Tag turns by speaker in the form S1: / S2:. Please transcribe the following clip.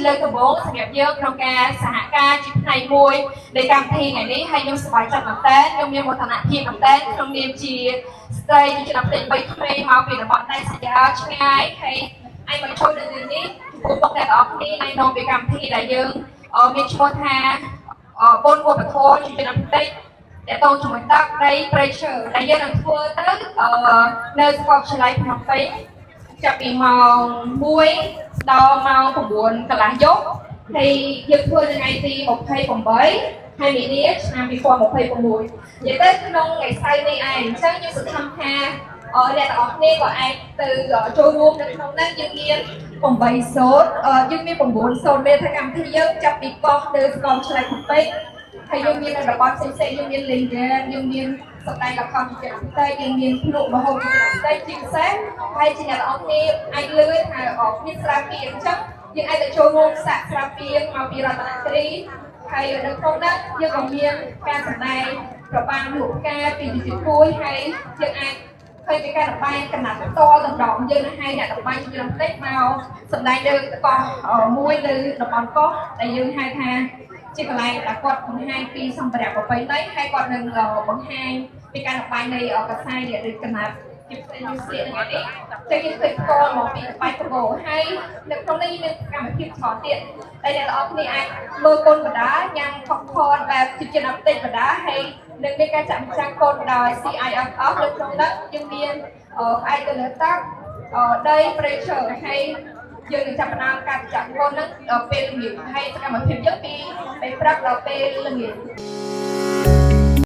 S1: ជាលើកដំបូងសម្រាប់យើងក្នុងការសហការជាផ្នែកមួយនៃកម្មវិធីថ្ងៃនេះហើយខ្ញុំសប្បាយចិត្តមែនទែនខ្ញុំមានមោទនភាពមែនទែនក្នុងនាមជាស្ត្រីជាឆ្នាំទី3ក្មេងមកពីតំបន់ដែនសញ្ញាឆ្ងាយហើយឯមកចូលនៅទីនេះពួកបងប្អូនគ្នាណែនាំពីកម្មវិធីដែលយើងមានឈ្មោះថាបុណ្យវប្បធម៌ជាឆ្នាំទីតែតោជាមួយទឹកដីព្រៃឈើដែលយើងនឹងធ្វើទៅនៅសាកលវិទ្យាល័យភ្នំពេញចាប់ពីម៉ោង1ដល់ម៉ោង9កន្លះយប់ហើយយើងធ្វើនៅថ្ងៃទី28ខែមីនាឆ្នាំ2026និយាយទៅក្នុងថ្ងៃសៅរ៍នេះឯងអញ្ចឹងយើងសង្ឃឹមថាអ្នកទាំងអស់គ្នាក៏អាចទៅចូលរួមនៅក្នុងនោះយើងមាន8សូត្រយើងមាន9សូត្រមានថាកម្មវិធីយើងចាប់ពីកោះទៅសាកលវិទ្យាល័យភ្នំពេញហើយយើងមាននៅតំបន់ផ្សេងៗយើងមានលេងហ្គេមយើងមានសម្ដែងល្ខោនជាផ្ទៃយើងមានភ្លុកម្ហូបជាផ្ទៃជាពិសេសហើយជាអ្នកទាំងអស់គ្នាអាចលឺថាមានស្រាបៀរអញ្ចឹងយើងអាចទៅចូលរួមសាកស្រាបៀរមកពីរតនគិរីហើយនៅក្នុងនោះយើងក៏មានការសម្ដែងប្របានរូបការពីវិទ្យាគួយហើយយើងអាចឃើញពីការតម្បាញកណាត់ផ្ទាល់តម្រងយើងនឹងឲ្យអ្នកតម្បាញជាបន្តិចមកសម្ដែងលើកោះមួយនៅតំបន់កោះដែលយើងហៅថាជាកន្លែងដែលគាត់បង្ហាញពីសម្ភារៈប្រពៃណីហើយគាត់នឹងបង្ហាញពីការតម្បាញនៃកសែតឬកណាត់ជាផ្សេងៗហ្នឹងនេះតែយើងឃើញផ្ទាល់មកពីបាយប្រពោហើយនៅក្នុងនេះមានកម្មវិធីច្រើនទៀតដែលអ្នកទាំងអស់គ្នាអាចមើលកូនបដាញ៉ាំផុកផនបែបជាជនអតិថិបដាហើយនឹងមានការចាក់ចាំងកូនដោយ CIFF នៅក្នុងនោះយើងមានផ្អែកទៅលើទឹកដីព្រៃឈើហើយយើងនឹងចាប់ផ្ដើមការចាក់កូនហ្នឹងដល់ពេលល្ងាចហើយសកម្មភាពយើងពីពេលព្រឹកដល់ពេលល្ងាច